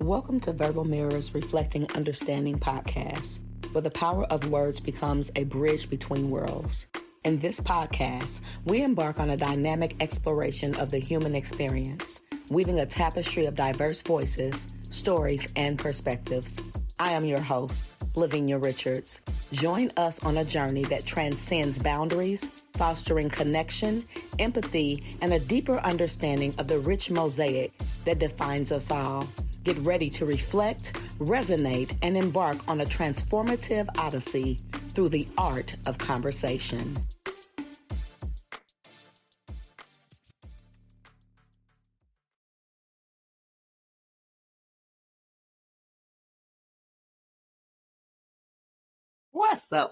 Welcome to Verbal Mirrors Reflecting Understanding podcast, where the power of words becomes a bridge between worlds. In this podcast, we embark on a dynamic exploration of the human experience, weaving a tapestry of diverse voices, stories, and perspectives. I am your host, LaVenia Richards. Join us on a journey that transcends boundaries, fostering connection, empathy, and a deeper understanding of the rich mosaic that defines us all. Get ready to reflect, resonate, and embark on a transformative odyssey through the art of conversation.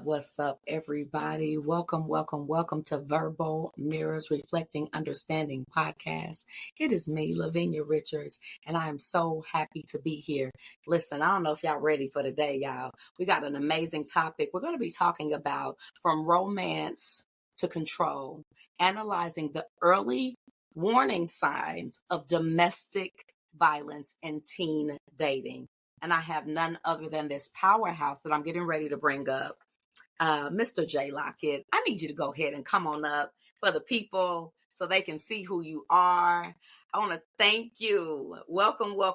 What's up, everybody? Welcome to Verbal Mirrors Reflecting Understanding podcast. It is me, LaVenia Richards, and I am so happy to be here. Listen, I don't know if y'all ready for today, y'all. We got an amazing topic. We're going to be talking about from romance to control, analyzing the early warning signs of domestic violence and teen dating. And I have none other than this powerhouse that I'm getting ready to bring up, Mr. J. Lockett. I need you to go ahead and come on up for the people so they can see who you are. I want to thank you. Welcome. How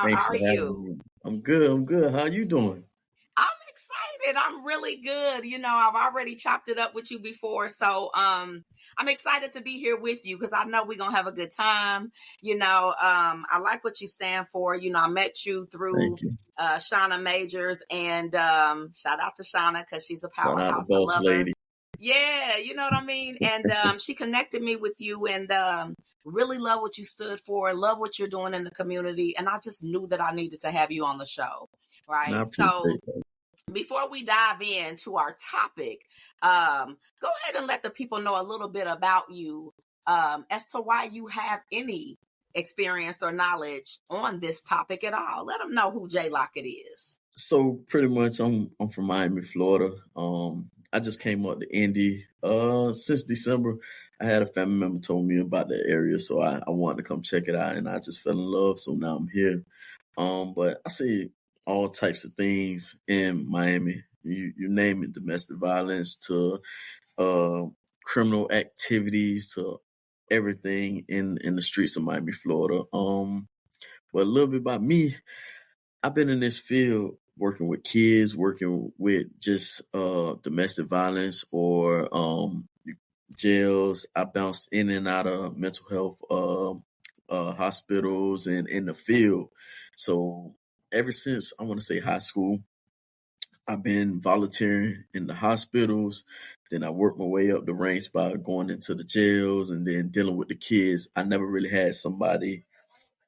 Thanks are for having you? me. I'm good. How you doing? I'm excited. I'm really good. You know, I've already chopped it up with you before. So I'm excited to be here with you because I know we're going to have a good time. You know, I like what you stand for. You know, I met you through Shauna Majors, and shout out to Shauna because she's a powerhouse. Shout out to boss lady. Yeah, you know what I mean? And she connected me with you, and really love what you stood for, love what you're doing in the community. And I just knew that I needed to have you on the show. Right. So before we dive into our topic, go ahead and let the people know a little bit about you as to why you have any experience or knowledge on this topic at all. Let them know who J. Lockett is. So pretty much I'm from Miami, Florida. I just came up to Indy since December. I had a family member told me about the area, so I wanted to come check it out, and I just fell in love. So now I'm here. But I see all types of things in Miami. You name it, domestic violence to criminal activities to everything in the streets of Miami, Florida. But a little bit about me, I've been in this field working with kids, working with just domestic violence or jails. I bounced in and out of mental health hospitals and in the field. So ever since, I want to say high school, I've been volunteering in the hospitals. Then I worked my way up the ranks by going into the jails and then dealing with the kids. I never really had somebody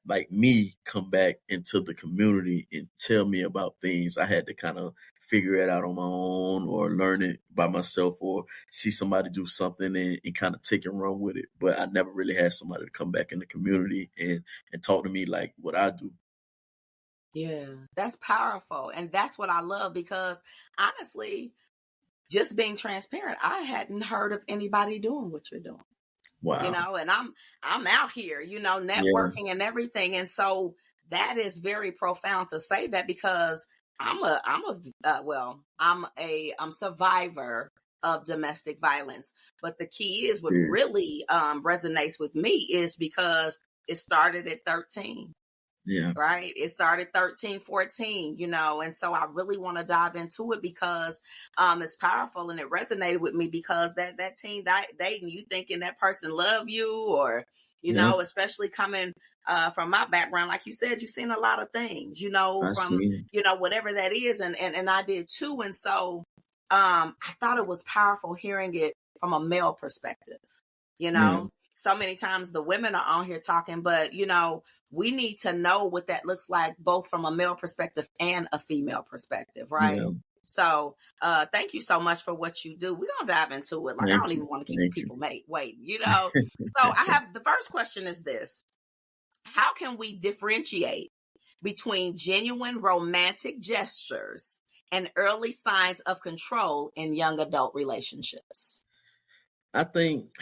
like me come back into the community and tell me about things. I had to kind of figure it out on my own or learn it by myself or see somebody do something and kind of take and run with it. But I never really had somebody to come back in the community and talk to me like what I do. Yeah, that's powerful. And that's what I love because honestly, just being transparent, I hadn't heard of anybody doing what you're doing. Wow. You know, and I'm out here, you know, networking and everything. And so that is very profound to say that because I'm a survivor of domestic violence. But the key is what really resonates with me is because it started at 13. Yeah. Right. It started 13, 14, you know, and so I really want to dive into it because it's powerful and it resonated with me because that teen dating, you thinking that person love you or, you know, especially coming from my background, like you said, you've seen a lot of things, you know, you know, whatever that is. And I did too. And so I thought it was powerful hearing it from a male perspective, you know. So many times the women are on here talking, but, you know, we need to know what that looks like, both from a male perspective and a female perspective. Right. Yeah. So thank you so much for what you do. We're going to dive into it. Like, I don't even want to keep people waiting, you know. So I have the first question is this. How can we differentiate between genuine romantic gestures and early signs of control in young adult relationships? I think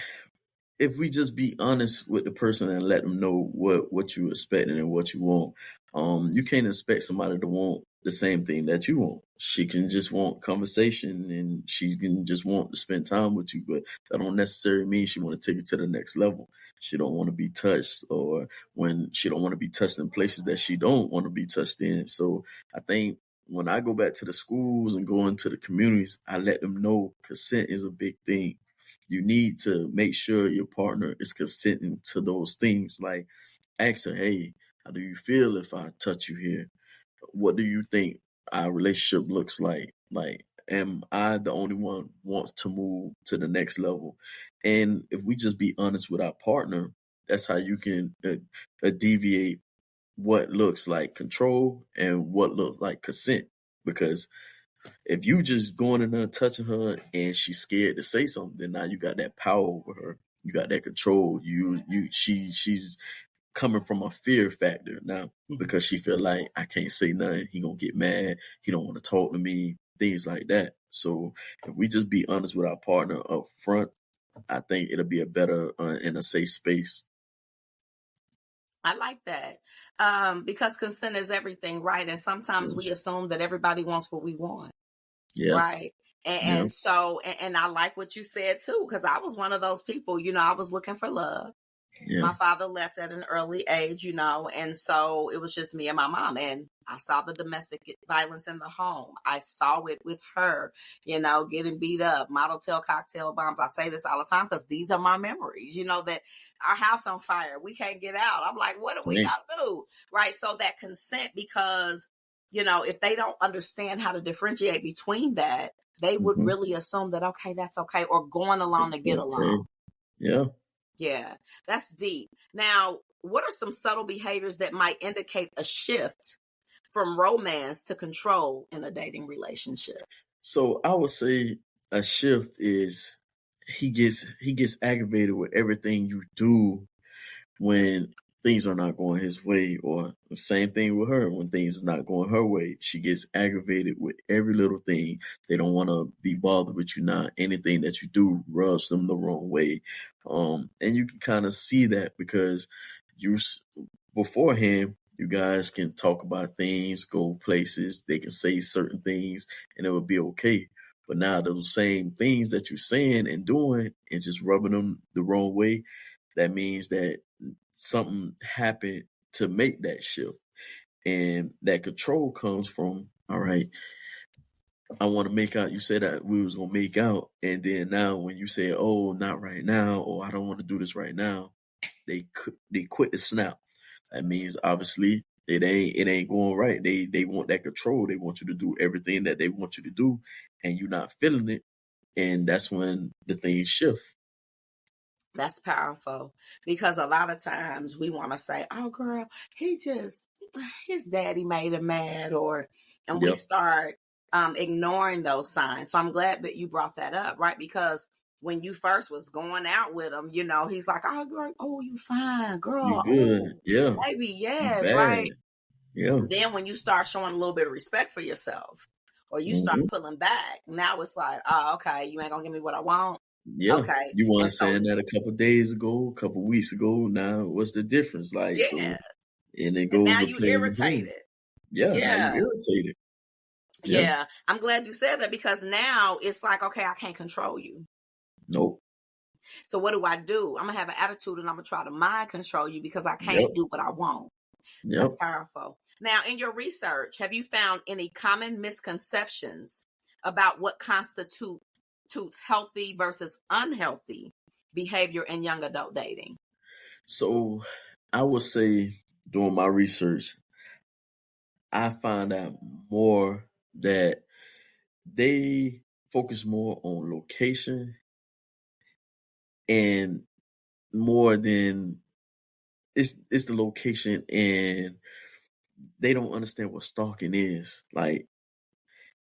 if we just be honest with the person and let them know what you're expecting and what you want, You can't expect somebody to want the same thing that you want. She can just want conversation and she can just want to spend time with you, but that don't necessarily mean she want to take it to the next level. She don't want to be touched, or when she don't want to be touched in places that she don't want to be touched in. So I think when I go back to the schools and go into the communities, I let them know consent is a big thing. You need to make sure your partner is consenting to those things. Like, ask her, hey, how do you feel if I touch you here? What do you think our relationship looks like? Like, am I the only one wants to move to the next level? And if we just be honest with our partner, that's how you can deviate what looks like control and what looks like consent. Because if you just going in there and touching her and she's scared to say something, then now you got that power over her. You got that control. She's coming from a fear factor now because she feel like I can't say nothing. He gonna get mad. He don't want to talk to me. Things like that. So if we just be honest with our partner up front, I think it'll be a better and a safe space. I like that because consent is everything, right? And sometimes we assume that everybody wants what we want, right? And so, and I like what you said too, because I was one of those people, I was looking for love. My father left at an early age, and so it was just me and my mom. And I saw the domestic violence in the home. I saw it with her, getting beat up, motel cocktail bombs. I say this all the time because these are my memories, that our house on fire. We can't get out. I'm like, what do we got to do? Right. So that consent, because, if they don't understand how to differentiate between that, they would really assume that, okay, that's okay. Or going along to get along. Yeah. Yeah, that's deep. Now, what are some subtle behaviors that might indicate a shift from romance to control in a dating relationship? So I would say a shift is he gets aggravated with everything you do when things are not going his way, or the same thing with her when things are not going her way. She gets aggravated with every little thing. They don't want to be bothered with you now. Anything that you do rubs them the wrong way. And you can kind of see that because beforehand, you guys can talk about things, go places, they can say certain things, and it will be okay. But now those same things that you're saying and doing and just rubbing them the wrong way, that means that something happened to make that shift. And that control comes from, all right, I want to make out. You said that we was going to make out. And then now when you say, oh, not right now, or I don't want to do this right now, they quit the snap. That means obviously it ain't going right. They want that control. They want you to do everything that they want you to do, and you're not feeling it. And that's when the things shift. That's powerful, because a lot of times we want to say, oh girl, his daddy made him mad, and we start ignoring those signs. So I'm glad that you brought that up, right? Because when you first was going out with him, he's like, oh girl, oh, you fine, girl. You good. Yeah. Baby, yes, right. Yeah. Then when you start showing a little bit of respect for yourself, or you start pulling back, now it's like, oh, okay, you ain't gonna give me what I want. Yeah. Okay. You weren't saying that a couple of days ago, a couple of weeks ago. Now, what's the difference? Like, yeah. So, and it And goes now to you play irritated. Yeah. Now you irritated. Yeah. I'm glad you said that, because now it's like, okay, I can't control you. Nope. So what do? I'm gonna have an attitude and I'm gonna try to mind control you because I can't do what I want. That's powerful. Now, in your research, have you found any common misconceptions about what constitutes healthy versus unhealthy behavior in young adult dating? So I would say during my research, I find out more that they focus more on location and more than it's the location, and they don't understand what stalking is. Like,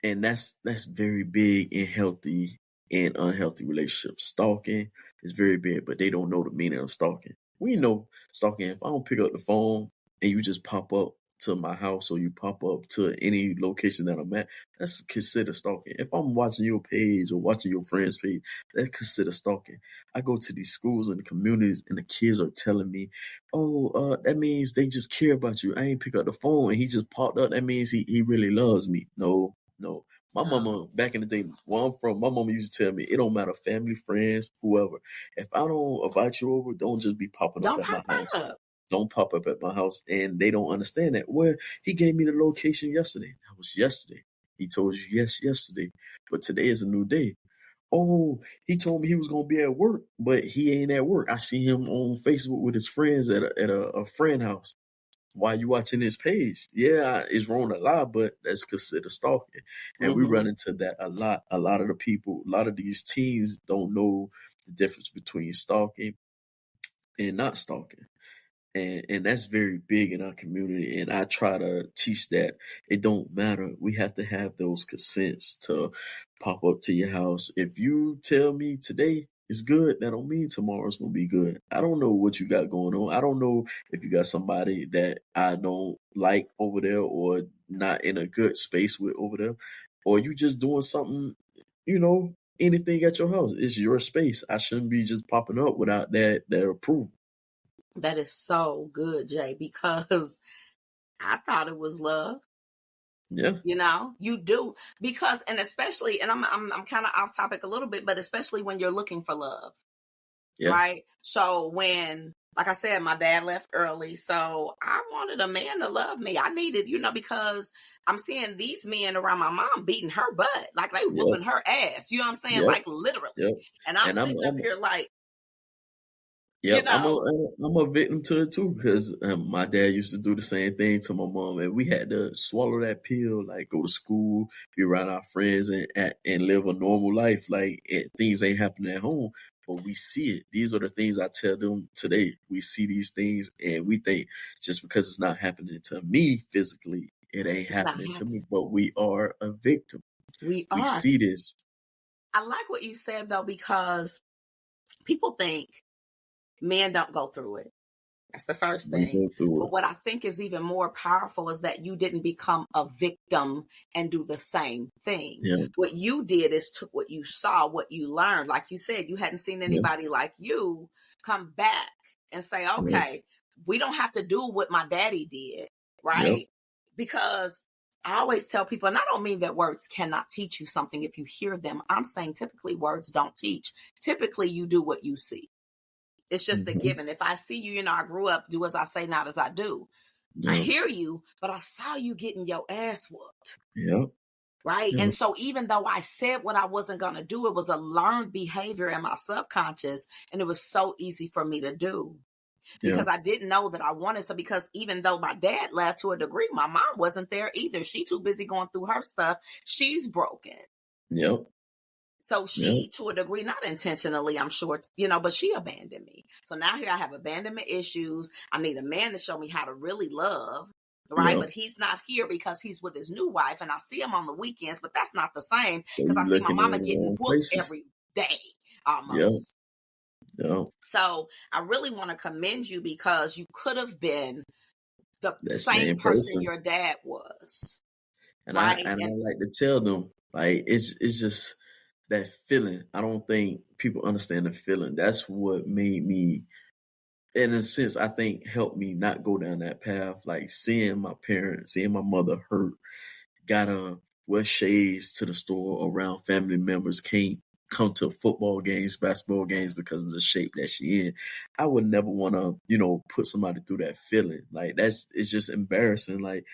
and that's very big in healthy and unhealthy relationships. Stalking is very big, but they don't know the meaning of stalking. We know stalking. If I don't pick up the phone and you just pop up to my house or you pop up to any location that I'm at, that's considered stalking. If I'm watching your page or watching your friend's page, that's considered stalking. I go to these schools and the communities and the kids are telling me, oh, that means they just care about you. I ain't pick up the phone and he just popped up. That means he really loves me. No, no. My No, mama, back in the day, where I'm from, my mama used to tell me, it don't matter, family, friends, whoever. If I don't invite you over, don't just be popping up don't at my pop house. up. Don't pop up at my house. And they don't understand that. Well, he gave me the location yesterday. That was yesterday. He told you yes yesterday. But today is a new day. Oh, he told me he was gonna be at work, but he ain't at work. I see him on Facebook with his friends at a friend house. Why you watching his page? Yeah, it's wrong to lie, but that's considered stalking. And we run Hmm. into that a lot. A lot of the people, a lot of these teens don't know the difference between stalking and not stalking. And that's very big in our community. And I try to teach that it don't matter. We have to have those consents to pop up to your house. If you tell me today it's good, that don't mean tomorrow's gonna be good. I don't know what you got going on. I don't know if you got somebody that I don't like over there or not in a good space with over there, or you just doing something, anything at your house. It's your space. I shouldn't be just popping up without that approval. That is so good, Jay, because I thought it was love. Yeah. You do because, and especially, and I'm kind of off topic a little bit, but especially when you're looking for love, Yeah. right? So when, like I said, my dad left early, so I wanted a man to love me. I needed, because I'm seeing these men around my mom beating her butt, like they Yep. whooping her ass. You know what I'm saying? Yep. Like literally. Yep. And I'm And sitting up here like, you yep, know, I'm a victim to it too because my dad used to do the same thing to my mom, and we had to swallow that pill, like go to school, be around our friends, and live a normal life. Like things ain't happening at home, but we see it. These are the things I tell them today. We see these things, and we think just because it's not happening to me physically, it ain't it's not happening to me. happening. But we are a victim. We We are. see this. I like what you said though, because people think men don't go through it. That's the first We thing. go through But it. what I think is even more powerful is that you didn't become a victim and do the same thing. Yeah. What you did is took what you saw, what you learned. Like you said, you hadn't seen Yeah. anybody like you come back and say, Yeah. okay, we don't have to do what my daddy did, Yep. right? Because I always tell people, and I don't mean that words cannot teach you something if you hear them. I'm saying typically words don't teach. Typically you do what you see. It's just a Hmm. given. If I see you, I grew up, do as I say, not as I do. I Yeah. hear you, but I saw you getting your ass whooped. Yeah. Right. Yeah. And so even though I said what I wasn't going to do, it was a learned behavior in my subconscious. And it was so easy for me to do Yeah. because I didn't know that I wanted. So because even though my dad left to a degree, my mom wasn't there either. She too busy going through her stuff. She's broken. Yep. So Yep. she, to a degree, not intentionally, I'm sure, but she abandoned me. So now here I have abandonment issues. I need a man to show me how to really love, right? Yep. But he's not here because he's with his new wife, and I see him on the weekends, but that's not the same So because I you see my looking in mama the getting wrong whooped places. every day Yep. almost. Yep. So I really want to commend you because you could have been the That same same person person. your dad was, And I right? and I And like to tell them, like, it's just that feeling. I don't think people understand the feeling. That's what made me, in a sense, I think helped me not go down that path. Like seeing my parents, seeing my mother hurt, gotta wear shades to the store around family members, can't come to football games, basketball games because of the shape that she in. I would never want to, put somebody through that feeling. Like it's just embarrassing. Like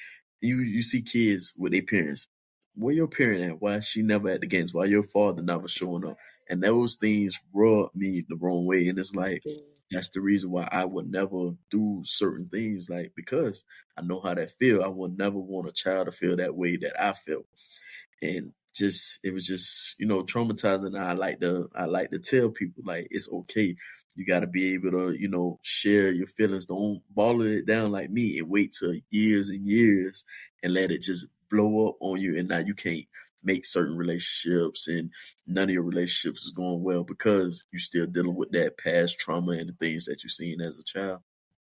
you see kids with their parents. Where your parent at? Why is she never at the games? Why your father never showing up? And those things rub me the wrong way. And it's like that's the reason why I would never do certain things. Like because I know how that feel. I would never want a child to feel that way that I felt. And just it was just, traumatizing. And I like to tell people like it's okay. You gotta be able to, share your feelings. Don't bottle it down like me and wait till years and years and let it just blow up on you. And now you can't make certain relationships and none of your relationships is going well because you're still dealing with that past trauma and the things that you've seen as a child.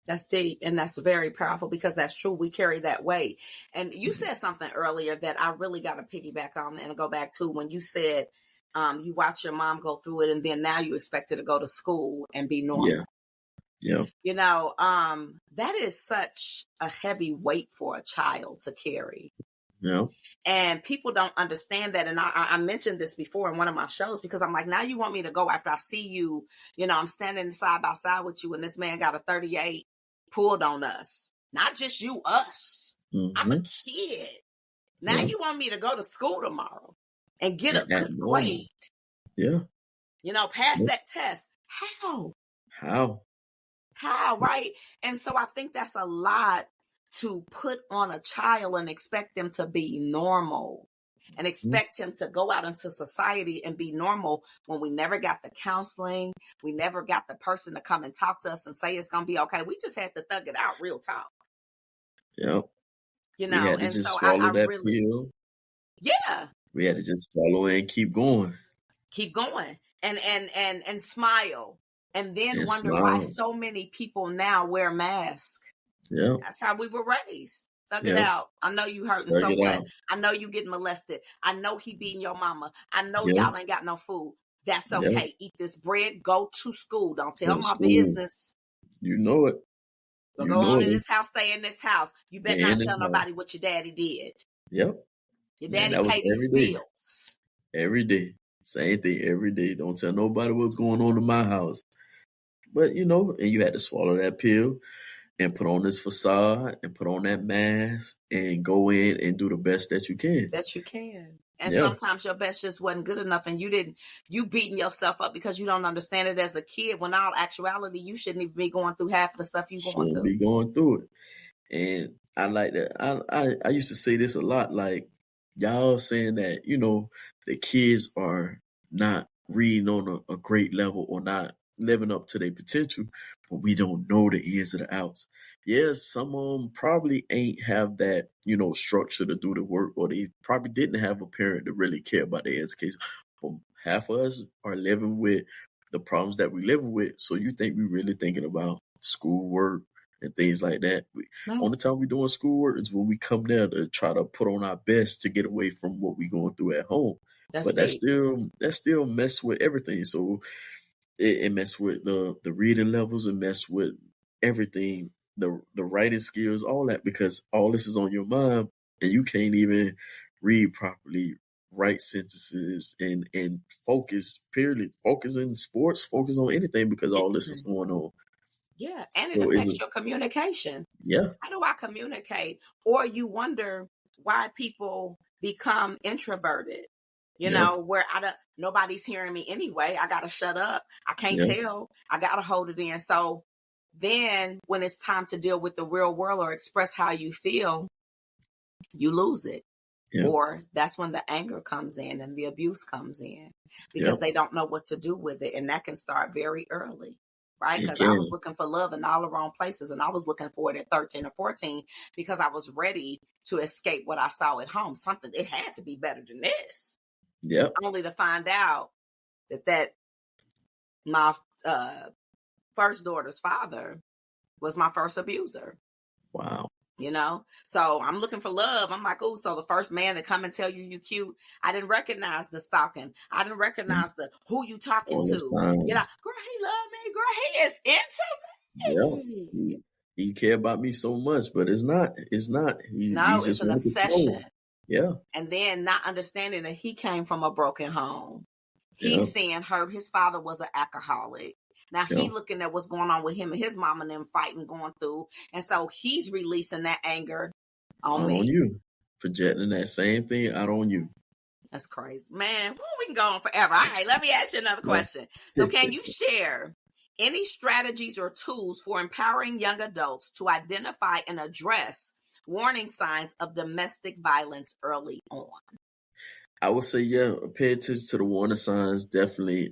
That's deep, and that's very powerful because that's true. We carry that weight. And you said something earlier that I really got to piggyback on and go back to when you said you watch your mom go through it, and then now you expect her to go to school and be normal. Yeah. That is such a heavy weight for a child to carry. Yeah. And people don't understand that. And I mentioned this before in one of my shows because I'm like, now you want me to go after I see you, I'm standing side by side with you and this man got a 38 pulled on us. Not just you, us. Mm-hmm. I'm a kid. Now you want me to go to school tomorrow and get a good normal. grade. Yeah. Pass that test. How, right? And so I think that's a lot to put on a child and expect them to be normal and expect him to go out into society and be normal when we never got the counseling. We never got the person to come and talk to us and say it's going to be okay. We just had to thug it out, real talk. Yep. We had to and just swallow that pill. Yeah. We had to just swallow it and keep going. Keep going and smile. And then wonder why so many people now wear masks. Yeah. That's how we were raised. Thug it out. I know you hurting, so what? I know you getting molested. I know he beating your mama. I know y'all ain't got no food. That's okay. Eat this bread. Go to school. Don't tell my business. You know it. But go on in this house. Stay in this house. You better not tell nobody what your daddy did. Yep. Your daddy paid these bills. Every day. Same thing every day. Don't tell nobody what's going on in my house. But, and you had to swallow that pill and put on this facade and put on that mask and go in and do the best that you can. And sometimes your best just wasn't good enough and you beating yourself up because you don't understand it as a kid when all actuality, you shouldn't even be going through half of the stuff you're going through. Be going through it. And I like that. I used to say this a lot, like y'all saying that, the kids are not reading on a great level or not living up to their potential, but we don't know the ins and the outs. Yes, some of them probably ain't have that, structure to do the work, or they probably didn't have a parent to really care about their education. But half of us are living with the problems that we live with. So you think we really thinking about schoolwork and things like that? Only time we doing schoolwork is when we come there to try to put on our best to get away from what we going through at home. That still mess with everything. So it mess with the reading levels, and mess with everything, the writing skills, all that, because all this is on your mind and you can't even read properly, write sentences, and focus, period. Focus in sports, focus on anything, because all this is going on. Yeah, and it affects your communication. Yeah. How do I communicate? Or you wonder why people become introverted. Where nobody's hearing me anyway. I gotta shut up. I can't tell. I gotta hold it in. So then when it's time to deal with the real world or express how you feel, you lose it. Or that's when the anger comes in and the abuse comes in because they don't know what to do with it. And that can start very early, right? Because I was looking for love in all the wrong places, and I was looking for it at 13 or 14 because I was ready to escape what I saw at home. It had to be better than this. Only to find out that my first daughter's father was my first abuser. Wow. So I'm looking for love. I'm like, oh, so the first man that come and tell you cute. I didn't recognize the stalking. I didn't recognize the who you talking to. Girl, he love me. Girl, he is into me. He care about me so much, but it's not. He's it's an obsession. Yeah. And then not understanding that he came from a broken home. He's seeing his father was an alcoholic. Now he looking at what's going on with him and his mom and them fighting, going through. And so he's releasing that anger on me. On you. Projecting that same thing out on you. That's crazy. Man, we can go on forever. All right, let me ask you another question. So can you share any strategies or tools for empowering young adults to identify and address warning signs of domestic violence early on? I would say, pay attention to the warning signs. Definitely.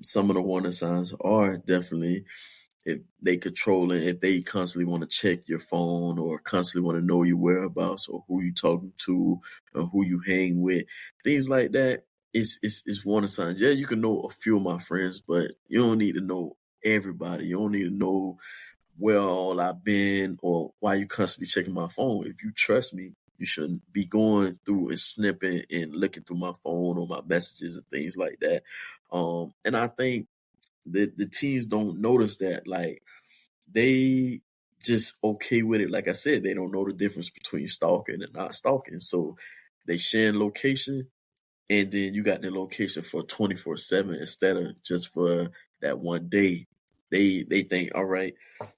Some of the warning signs are definitely if they controlling, if they constantly want to check your phone or constantly want to know your whereabouts or who you talking to or who you hang with, things like that. It's warning signs. Yeah, you can know a few of my friends, but you don't need to know everybody. You don't need to know where all I've been or why you constantly checking my phone. If you trust me, you shouldn't be going through and snipping and looking through my phone or my messages and things like that. And I think the teens don't notice that. Like, they just okay with it. Like I said, they don't know the difference between stalking and not stalking. So they sharing location, and then you got the location for 24/7 instead of just for that one day. They think, all right,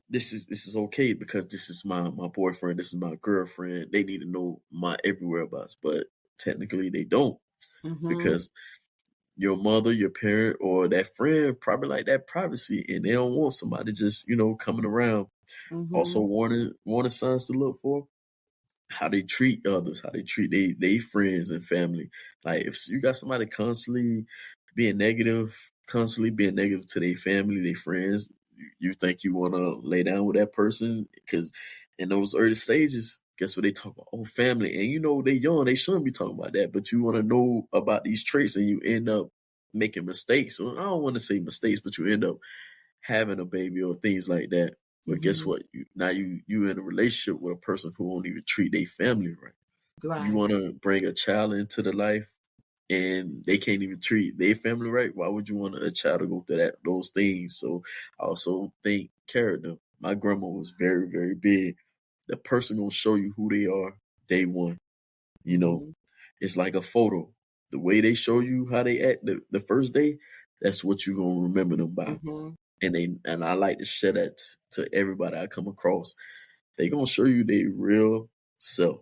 this is okay because this is my boyfriend, this is my girlfriend. They need to know my every whereabouts, but technically they don't, Mm-hmm. because your mother, your parent, or that friend probably like that privacy, and they don't want somebody just coming around. Also, Mm-hmm. warning signs to look for: how they treat others, how they treat they friends and family. Like, if you got somebody constantly being negative to their family, their friends, you think you want to lay down with that person, because in those early stages, guess what they talk about? Oh, family, and they young, they shouldn't be talking about that, but you want to know about these traits, and you end up making mistakes. So I don't want to say mistakes, but you end up having a baby or things like that. But guess Mm-hmm. what? Now you in a relationship with a person who won't even treat their family right. You Right. want to bring a child into the life, and they can't even treat their family right. Why would you want a child to go through those things? So I also think character. My grandma was very, very big. The person gonna show you who they are day one. You know, Mm-hmm. it's like a photo. The way they show you how they act the first day, that's what you gonna remember them by. Mm-hmm. And I like to share that to everybody I come across. They gonna show you their real self.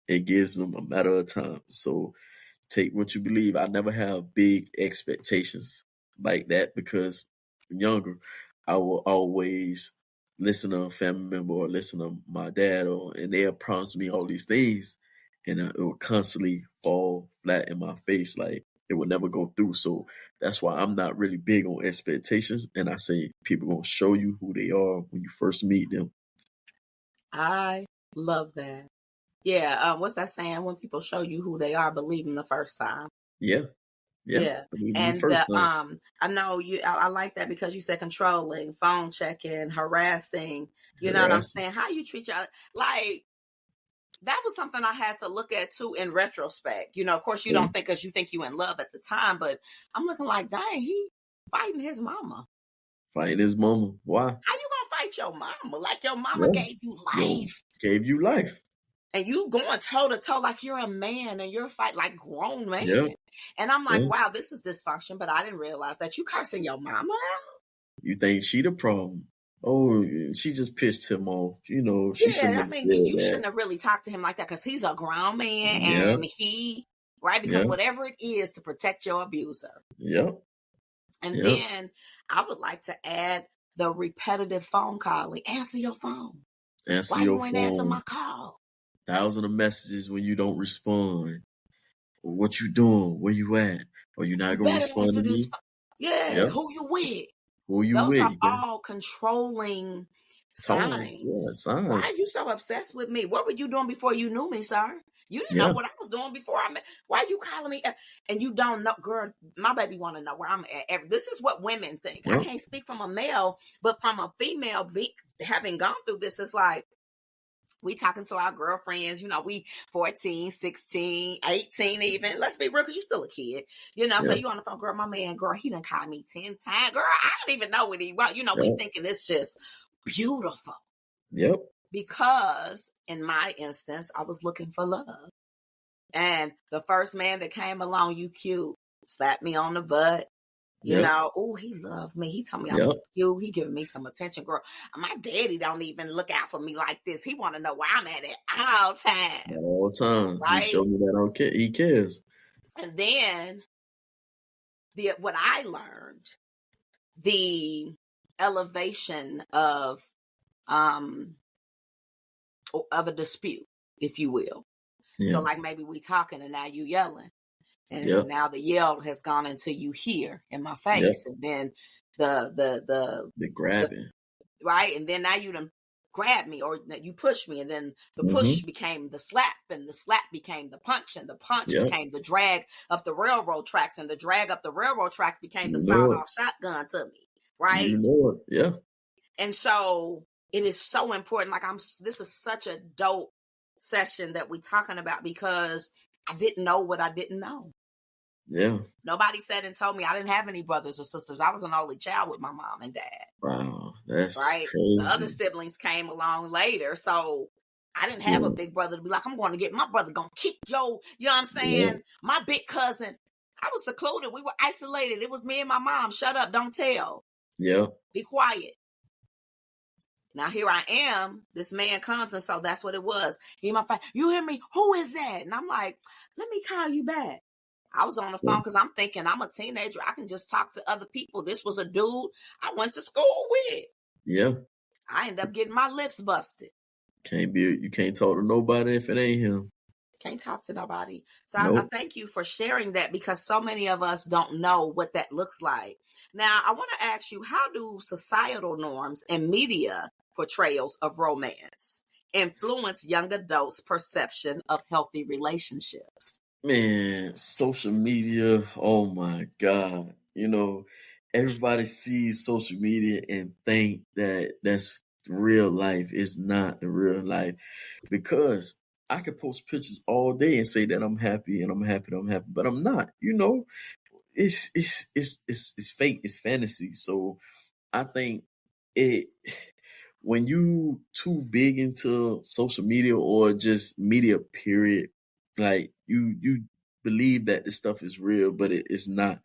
It gives them a matter of time. So take what you believe. I never have big expectations like that, because younger, I will always listen to a family member or listen to my dad, and they'll promise me all these things, and it will constantly fall flat in my face. Like, it will never go through. So that's why I'm not really big on expectations. And I say people gonna show you who they are when you first meet them. I love that. Yeah. What's that saying? When people show you who they are, believe them the first time. Yeah, yeah. Yeah. Believe me the And first time. I know I like that because you said controlling, phone checking, harassing, you know what I'm Harassing. saying? How you treat your, like, that was something I had to look at too in retrospect. Of course you Yeah. don't think, because you think you in love at the time, but I'm looking like, dang, he fighting his mama. Fighting his mama. Why? How you gonna fight your mama? Like, your mama Yeah. gave you Yo, life. gave you life. And you going toe to toe like you're a man, and you're fighting like grown Yeah. man. And I'm like, Yeah. wow, this is dysfunction, but I didn't realize that you cursing your mama out. You think she the problem? Oh, she just pissed him off. She shouldn't Yeah, I have mean, said you that. shouldn't have really talked to him like that, because he's a grown man, Yeah. and right, because Yeah. whatever it is to protect your abuser. Yeah. And Yeah. then I would like to add the repetitive phone calling. Answer your phone. Answer Why your you ain't answer my phone. call? Thousand of messages when you don't respond. Or what you doing? Where you at? Or you You not gonna better respond answer to this me? phone. Yeah, Yeah. who you with? Who you Those with? are You got all controlling tones. Yeah. signs. Why are Signs. you so obsessed with me? What were you doing before you knew me, sir? You didn't know Yeah. what I was doing before I met. Why are you calling me? And you don't know, girl. My baby want to know where I'm at. This is what women think. I Yeah. can't speak from a male, but from a female, having gone through this, it's like, we talking to our girlfriends, we 14, 16, 18 even. Let's be real, because you still a kid. So Yeah. you on the phone, girl, my man, girl, he done called me 10 times. Girl, I don't even know what he want. We Yeah. thinking it's just beautiful. Yep. Because in my instance, I was looking for love. And the first man that came along, you cute, slapped me on the butt. Yep. Oh, he loved me. He told me I Yep. was cute. He giving me some attention, girl. My daddy don't even look out for me like this. He want to know where I'm at all times, All the time. He right? showed me that he cares. And then what I learned, the elevation of a dispute, if you will. So, Yeah. like, maybe we talking and now you yelling, and Yep. now the yell has gone into you here in my Yep. face, and then the The grabbing. right, and then now you done grab me, or you push me, and then the Mm-hmm. push became the slap, and the slap became the punch, and the punch Yep. became the drag up the railroad tracks, and the drag up the railroad tracks became the You know it. sawed-off shotgun to me, right? You know it. Yeah. And so it is so important. Like this is such a dope session that we're talking about because I didn't know what I didn't know. Yeah. Nobody said and told me. I didn't have any brothers or sisters. I was an only child with my mom and dad. Wow, that's Right. The other crazy. siblings came along later. So I didn't have a big brother to be like, I'm going to get my brother going to kick yo. You know what I'm saying? My big cousin. I was secluded. We were isolated. It was me and my mom. Shut up. Don't tell. Yeah. Be quiet. Now here I am. This man comes, and so that's what it was. He my phone. You hear me? Who is that? And I'm like, let me call you back. I was on the phone because I'm thinking I'm a teenager. I can just talk to other people. This was a dude I went to school with. Yeah. I ended up getting my lips busted. You can't talk to nobody if it ain't him. Can't talk to nobody. So Nope. I thank you for sharing that because so many of us don't know what that looks like. Now, I want to ask you, how do societal norms and media portrayals of romance influence young adults' perception of healthy relationships? Man, social media, oh my God. Everybody sees social media and think that that's real life. It's not the real life because I could post pictures all day and say that I'm happy and I'm happy and I'm happy, but I'm not. It's fake, it's fantasy. So I think it when you too big into social media or just media period, like you believe that this stuff is real, but it's not.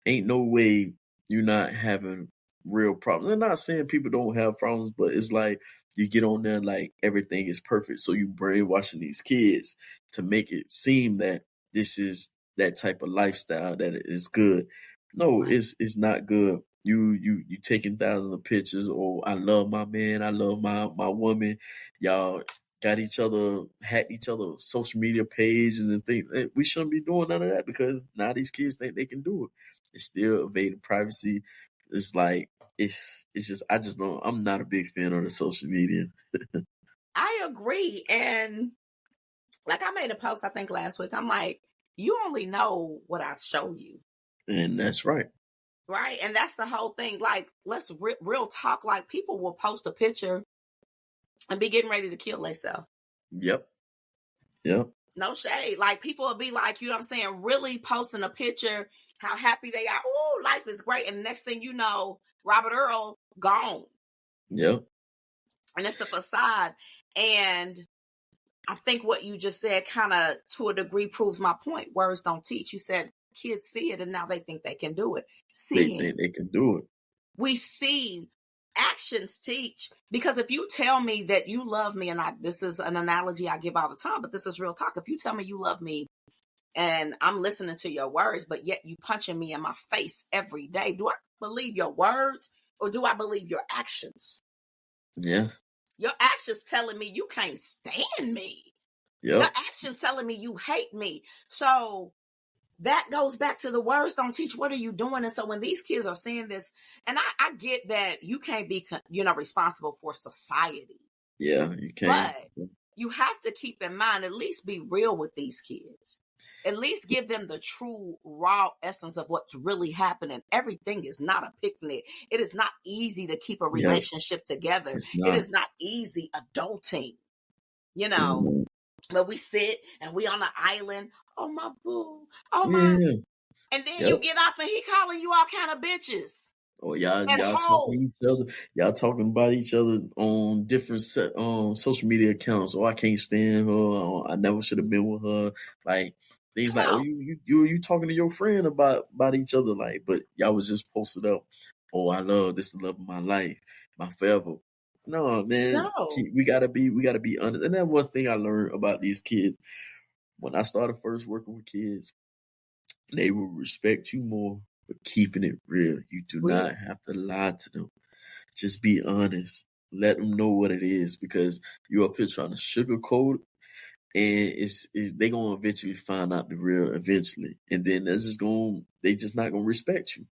Ain't no way you're not having real problems. I'm not saying people don't have problems, but it's like you get on there like everything is perfect. So you brainwashing these kids to make it seem that this is that type of lifestyle that is good. No, Right. it's not good. You taking thousands of pictures. Oh, I love my man. I love my woman. Y'all got each other, hacked each other social media pages and things. We shouldn't be doing none of that because now these kids think they can do it. It's still evading privacy. It's like it's just I just don't. I'm not a big fan of the social media. I agree. And like I made a post, I think last week, I'm like, you only know what I show you. And that's right. Right. And that's the whole thing. Like, let's real talk. Like, people will post a picture and be getting ready to kill themselves. Yep. Yep. No shade. Like, people will be like, you know what I'm saying, really posting a picture, how happy they are. Oh, life is great. And the next thing you know, Robert Earl gone. Yep. And it's a facade. And I think what you just said kind of, to a degree, proves my point. Words don't teach. You said kids see it and now they think they can do it. They think they can do it. We see actions teach. Because if you tell me that you love me, and this is an analogy I give all the time, but this is real talk. If you tell me you love me and I'm listening to your words, but yet you punching me in my face every day, do I believe your words or do I believe your actions? Yeah. Your actions telling me you can't stand me. Yep. Your actions telling me you hate me. So that goes back to the words don't teach. What are you doing? And so when these kids are seeing this, and I get that you can't be, responsible for society. Yeah, you can. But you have to keep in mind, at least be real with these kids. At least give them the true raw essence of what's really happening. Everything is not a picnic. It is not easy to keep a relationship together. It is not easy adulting, but we sit and we on the island. Oh, my boo. Oh, my. Yeah. And then you get off and he calling you all kind of bitches. Oh, y'all And talking to each other. Y'all talking about each other on different social media accounts. Oh, I can't stand her. Oh, I never should have been with her. Like things like, oh, you talking to your friend about each other. Like, but y'all was just posted up. Oh, I love this, the love of my life, my forever. No, man, No. we gotta be honest. And that one thing I learned about these kids when I started first working with kids. They will respect you more, but keeping it real. You do not have to lie to them. Just be honest. Let them know what it is because you're up here trying to sugarcoat it, and they gonna eventually find out the real eventually, and then they just not gonna respect you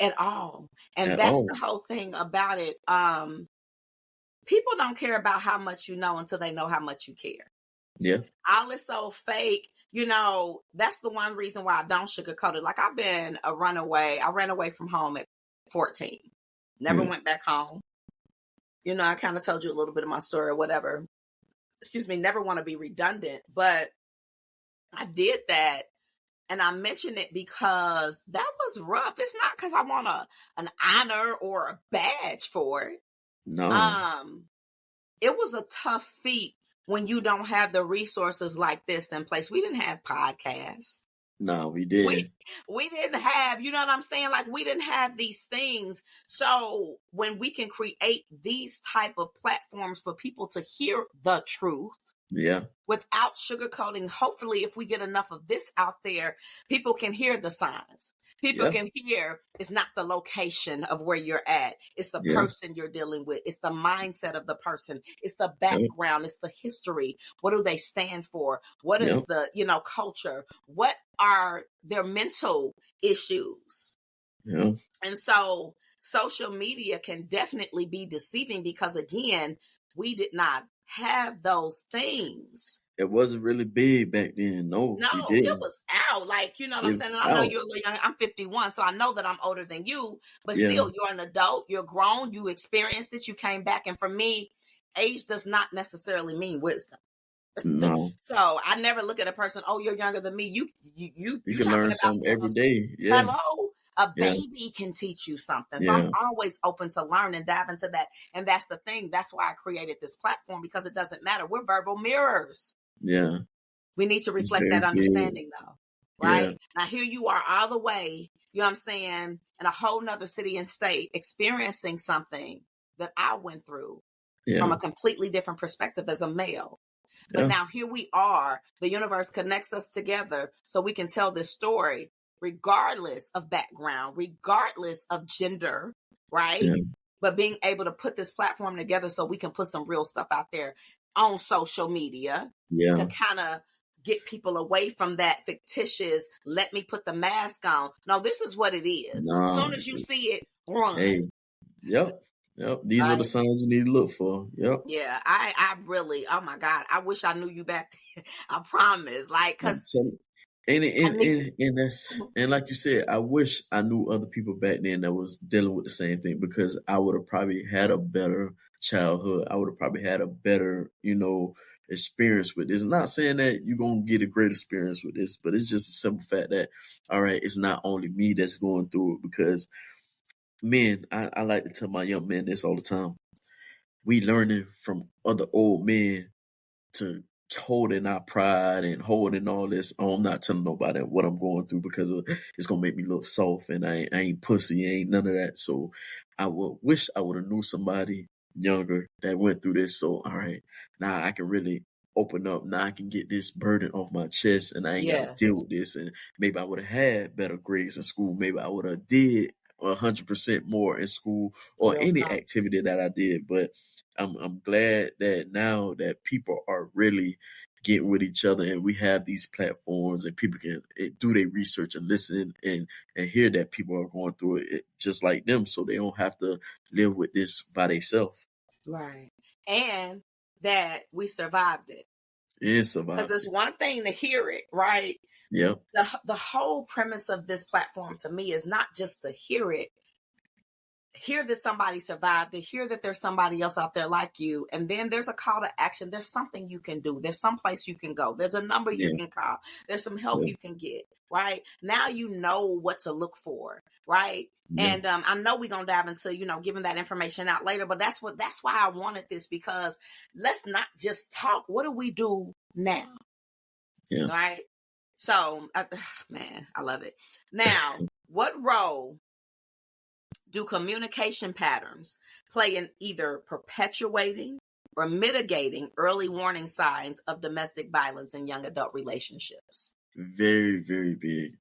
at all. And at that's all. the whole thing about it. People don't care about how much you know until they know how much you care. Yeah. All is so fake. That's the one reason why I don't sugarcoat it. Like, I've been a runaway. I ran away from home at 14. Never went back home. I kind of told you a little bit of my story or whatever. Excuse me, never want to be redundant, but I did that. And I mention it because that was rough. It's not because I want an honor or a badge for it. No, Um, it was a tough feat when you don't have the resources like this in place. We didn't have podcasts. no, we We didn't. we didn't have, you know what I'm saying? Like, we didn't have these things. So when we can create these type of platforms for people to hear the truth Yeah, without sugarcoating, hopefully if we get enough of this out there, people can hear the signs. People yeah, can hear it's not the location of where you're at. It's the yeah, person you're dealing with. It's the mindset of the person. It's the yeah, background. It's the history. What do they stand for? What yeah, is the, culture? What are their mental issues? yeah. And so social media can definitely be deceiving because, again, we did not have those things. It wasn't really big back then. No, No, we it didn't. was out. Like, you know what I'm It was saying? And I know out. you're a little young. I'm 51, so I know that I'm older than you, but Yeah, still, you're an adult. You're grown. You experienced it. You came back. And for me, age does not necessarily mean wisdom. no. So I never look at a person, oh, you're younger than me. You You can talking learn about something every stuff. day. Yeah, Hello? A yeah, baby can teach you something. So I'm yeah, always open to learn and dive into that. And that's the thing. That's why I created this platform, because it doesn't matter. We're verbal mirrors. yeah. We need to It's reflect very that big. understanding, though. Yeah, Right? Now, here you are all the way, you know what I'm saying, in a whole nother city and state, experiencing something that I went through from yeah, a completely different perspective as a male. But yeah, now here we are. The universe connects us together so we can tell this story regardless of background, regardless of gender, right? yeah, But being able to put this platform together so we can put some real stuff out there on social media to yeah. kind of get people away from that fictitious, let me put the mask on. No, this is what it is. Nah. Soon as you see it, run. Hey, yep, yep. These are the Right? signs you need to look for. Yep. Yeah, I really, oh my God, I wish I knew you back then. I promise. Like, I'm cause telling. And I and, need, and and that's and like you said, I wish I knew other people back then that was dealing with the same thing, because I would have probably had a better childhood. I would have probably had a better, experience with this. Not saying that you're gonna get a great experience with this, but it's just a simple fact that, all right, it's not only me that's going through it. Because men, I like to tell my young men this all the time. We learning from other old men to holding our pride and holding all this. Oh, I'm not telling nobody what I'm going through, because it's gonna make me look soft, and I ain't pussy, ain't none of that. So I would wish I would have knew somebody younger that went through this. So all right, now I can really open up. Now I can get this burden off my chest, and I ain't got to deal yes, with this. And maybe I would have had better grades in school. Maybe I would have did 100% more in school or real any talk. activity that I did. But I'm glad that now that people are really getting with each other, and we have these platforms, and people can do their research and listen and hear that people are going through it just like them, so they don't have to live with this by themselves. Right. And that we survived it. And Because survived it's it. one thing to hear it, right? Yep. The whole premise of this platform to me is not just to hear that somebody survived, to hear that there's somebody else out there like you, and then there's a call to action. There's something you can do. There's some place you can go. There's a number you Yeah. can call. There's some help Yeah. you can get. Right now, you know what to look for. Right. Yeah. And I know we're gonna dive into giving that information out later, but that's why I wanted this, because let's not just talk. What do we do now? Yeah. Right. So, man, I love it. Now, what role do communication patterns play in either perpetuating or mitigating early warning signs of domestic violence in young adult relationships? Very, very big.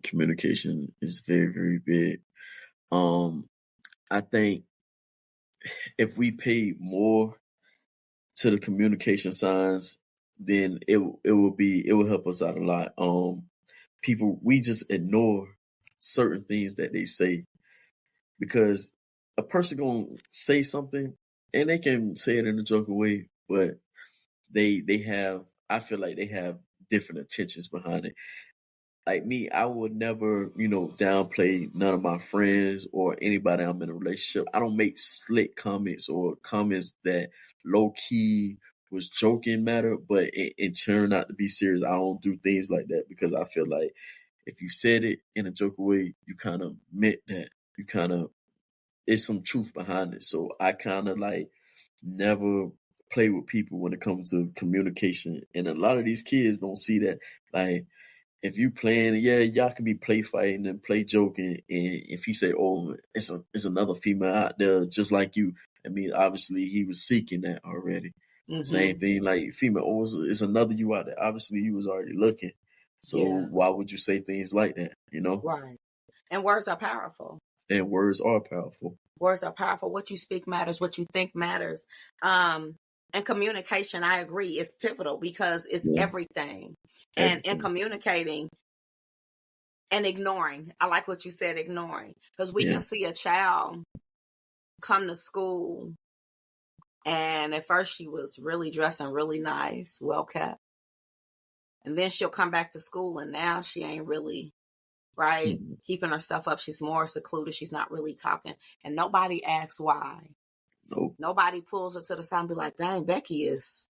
Communication is very, very big. Um, I think if we pay more to the communication signs, then it will help us out a lot. People, we just ignore certain things that they say, because a person gonna say something, and they can say it in a joking way, but they have, I feel like they have different intentions behind it. like me, I would never, downplay none of my friends or anybody I'm in a relationship. I don't make slick comments or comments that low key was joking matter, but it turned out to be serious. I don't do things like that because I feel like if you said it in a joking way, you kind of meant that. You kind of, it's some truth behind it. So I kind of like never play with people when it comes to communication. And a lot of these kids don't see that. Like, if you playing, yeah, y'all can be play fighting and play joking. And if he say, "Oh, it's another female out there just like you," I mean, obviously he was seeking that already. Mm-hmm. Same thing, like female, oh, it's another you out there. Obviously, you was already looking. So why would you say things like that? Right. And words are powerful. And words are powerful. Words are powerful. What you speak matters. What you think matters. And communication, I agree, is pivotal because it's everything. And in communicating and ignoring, I like what you said, ignoring. Because we can see a child come to school and at first she was really dressing really nice, well kept. And then she'll come back to school and now she ain't really, right, keeping herself up. She's more secluded. She's not really talking. And nobody asks why. Nope. Nobody pulls her to the side and be like, dang, Becky is,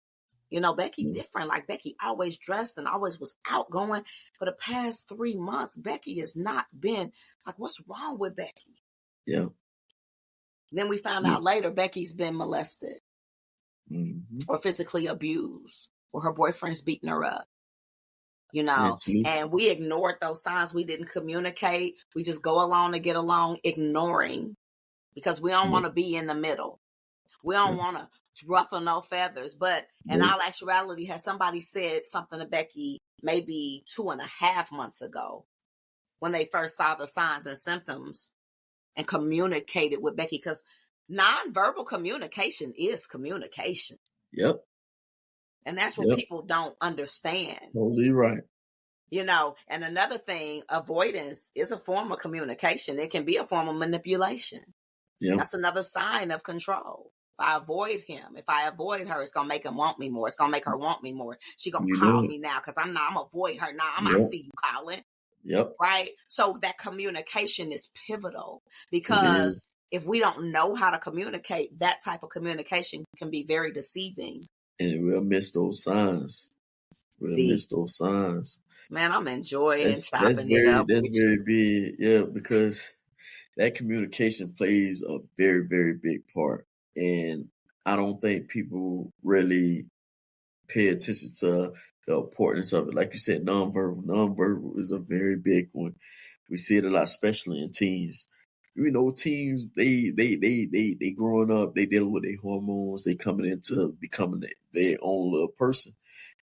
Becky different. Like Becky always dressed and always was outgoing. For the past 3 months, Becky has not been, like, what's wrong with Becky? Yeah. Then we found out later Becky's been molested or physically abused or her boyfriend's beating her up. And we ignored those signs. We didn't communicate. We just go along to get along, ignoring because we don't want to be in the middle. We don't want to ruffle no feathers. But in all actuality, has somebody said something to Becky maybe 2.5 months ago when they first saw the signs and symptoms and communicated with Becky? Because nonverbal communication is communication. Yep. And that's what people don't understand. Totally right. And another thing, avoidance is a form of communication. It can be a form of manipulation. Yep. That's another sign of control. If I avoid him, if I avoid her, it's going to make him want me more. It's going to make her want me more. She's going to call me now because I'm going to avoid her now. I'm going to see you calling. Yep. Right? So that communication is pivotal because if we don't know how to communicate, that type of communication can be very deceiving. And we'll miss those signs. Man, I'm enjoying chopping it up. That's very big. Yeah, because that communication plays a very, very big part. And I don't think people really pay attention to the importance of it. Like you said, nonverbal. Nonverbal is a very big one. We see it a lot, especially in teens. Teens, they growing up, they dealing with their hormones, they coming into becoming their own little person.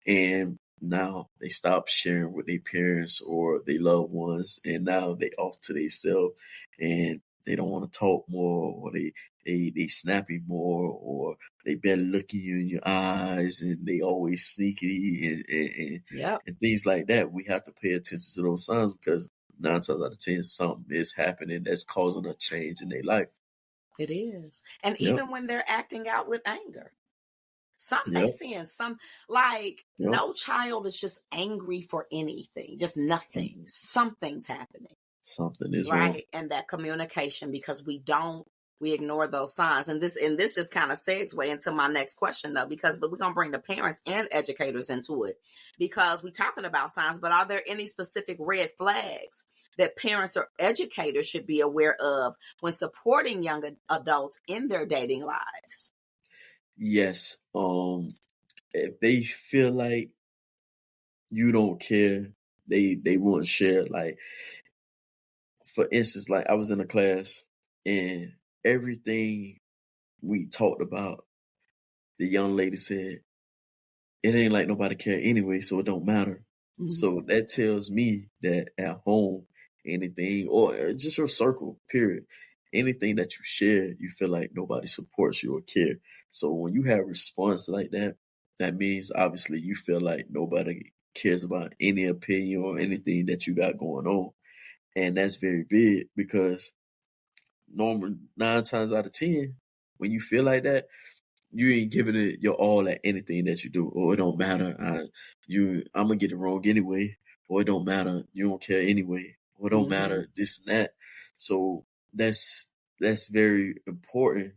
And now they stop sharing with their parents or their loved ones, and now they off to themselves, and they don't want to talk more, or they snappy more, or they better looking you in your eyes, and they always sneaky and things like that. We have to pay attention to those signs because 9 times out of 10, something is happening that's causing a change in their life. It is, and even when they're acting out with anger. They seeing no child is just angry for anything, just nothing. Something's happening. Something is right wrong. And that communication, because we ignore those signs. And this just kind of segues into my next question though, but we're gonna bring the parents and educators into it because we're talking about signs. But are there any specific red flags that parents or educators should be aware of when supporting young adults in their dating lives? Yes. If they feel like you don't care, they won't share. Like, for instance, like I was in a class and everything we talked about, the young lady said, it ain't like nobody care anyway, so it don't matter. Mm-hmm. So that tells me that at home, anything, or just your circle, period, anything that you share, you feel like nobody supports you or care. So when you have response like that, that means obviously you feel like nobody cares about any opinion or anything that you got going on. And that's very big because normally 9 times out of 10, when you feel like that, you ain't giving it your all at anything that you do, or it don't matter. I'm gonna get it wrong anyway, or it don't matter, you don't care anyway, or it don't Mm-hmm. matter this and that. So that's very important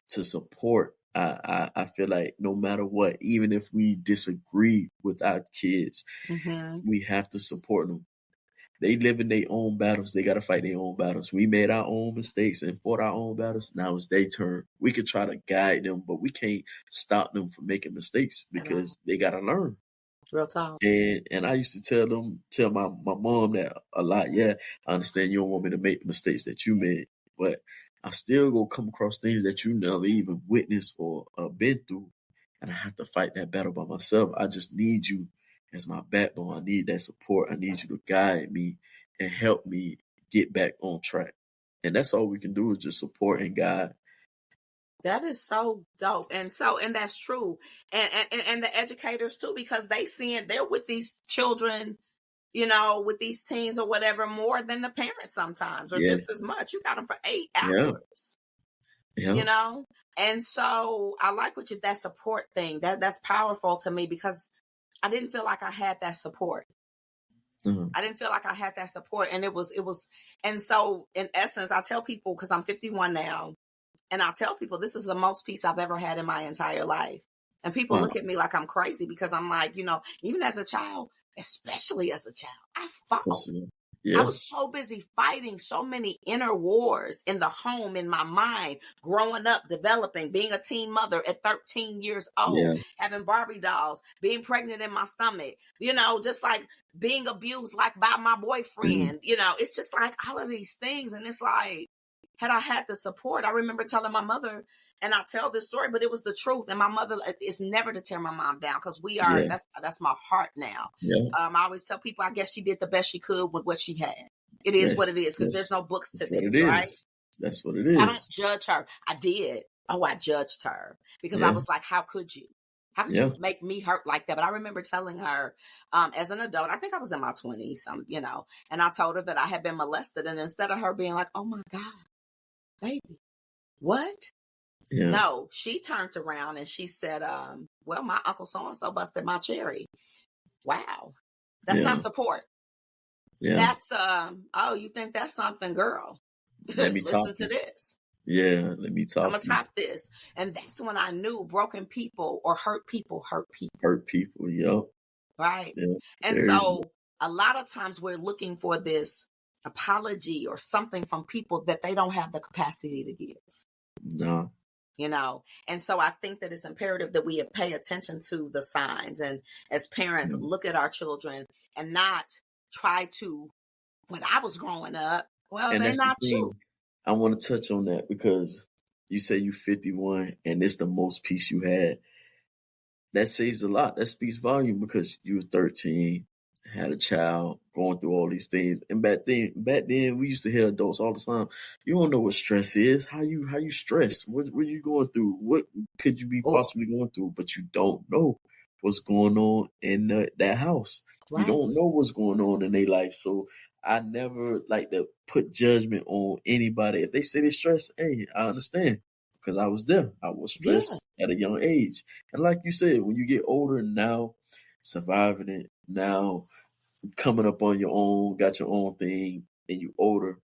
to support. I feel like no matter what, even if we disagree with our kids, Mm-hmm. we have to support them. They live in their own battles. They got to fight their own battles. We made our own mistakes and fought our own battles. Now it's their turn. We could try to guide them, but we can't stop them from making mistakes because they got to learn. Real talk. And I used to tell my mom that a lot. Yeah, I understand you don't want me to make the mistakes that you made, but I still go come across things that you never even witnessed or been through, and I have to fight that battle by myself. I just need you as my backbone. I need that support. I need you to guide me and help me get back on track. And that's all we can do is just support and guide. That is so dope. And that's true. And the educators too, because they're with these children, with these teens or whatever, more than the parents sometimes, or Yeah, just as much. You got them for 8 yeah, hours, yeah, And so I like that support thing. That's powerful to me because I didn't feel like I had that support. uh-huh. I didn't feel like I had that support. And and so in essence, I tell people, because I'm 51 now, and I tell people this is the most peace I've ever had in my entire life. And people Wow. look at me like I'm crazy because I'm like, even as a child, especially as a child, I fought. I Yeah, was so busy fighting so many inner wars in the home, in my mind, growing up, developing, being a teen mother at 13 years old, yeah, having Barbie dolls, being pregnant in my stomach, just like being abused like by my boyfriend, it's just like all of these things. And it's like, had I had the support, I remember telling my mother, and I tell this story, but it was the truth. And my mother is never to tear my mom down because yeah, that's my heart now. yeah. I always tell people, I guess she did the best she could with what she had. It is what Yes, it is because there's no books to that's what it this, right? is. That's what it So I don't is. judge her. I did. Oh, I judged her because I Yeah, was like, how could you? How could yeah, you make me hurt like that? But I remember telling her as an adult, I think I was in my 20s, and I told her that I had been molested. And instead of her being like, oh my God, baby, what? yeah, No, she turned around and she said, well, my uncle so-and-so busted my cherry. Wow. That's not yeah, support. yeah. That's, oh, you think that's something, girl? Let me talk Listen to you. this. Yeah, let me I'm talk going to you. top this. And that's when I knew broken people or hurt people hurt people. Hurt people. Yep. Right. Yeah. And Very much. so a lot of times we're looking for this apology or something from people that they don't have the capacity to give. No. And so I think that it's imperative that we pay attention to the signs, and as parents look at our children and not try to, when I was growing up, well, And they're that's the not you. thing. I want to touch on that because you say you 51 and it's the most peace you had. That says a lot. That speaks volume because you were 13, had a child, going through all these things. And back then we used to hear adults all the time. You don't know what stress is. How you stress? What you going through? What could you be Oh, possibly going through? But you don't know what's going on in that house. You right. don't know what's going on in their life. So I never like to put judgment on anybody. If they say they're stressed, hey, I understand because I was there. I was Yeah. stressed at a young age. And like you said, when you get older now, surviving it, now coming up on your own, got your own thing, and you older,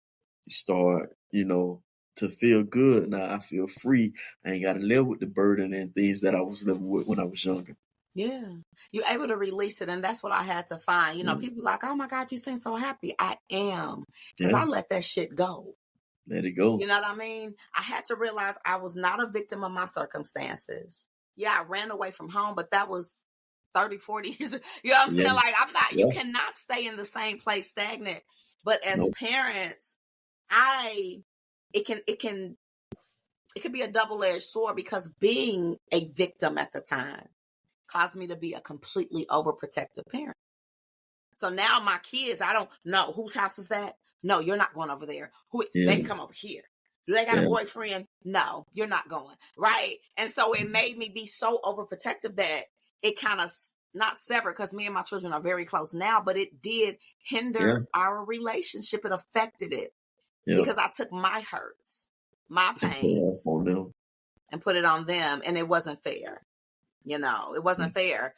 you start, to feel good. Now I feel free. I ain't got to live with the burden and things that I was living with when I was younger. Yeah. You're able to release it. And that's what I had to find. Yeah. People like, oh my God, you seem so happy. I am. Because Yeah. I let that shit go. Let it go. You know what I mean? I had to realize I was not a victim of my circumstances. Yeah, I ran away from home, but that was 30, 40 years. You know what I'm Yeah. saying? Like, you Yeah. cannot stay in the same place stagnant. But as No. parents, it could be a double-edged sword because being a victim at the time caused me to be a completely overprotective parent. So now my kids, I don't know whose house is that. No, you're not going over there. They Yeah. can come over here. Do they got a Yeah. boyfriend? No, you're not going. Right. And so it made me be so overprotective that it kind of not severed, because me and my children are very close now, but it did hinder Yeah. our relationship. It affected it Yeah. because I took my hurts, my And put it off pains, on them. and put it on them. And it wasn't fair. It wasn't fair.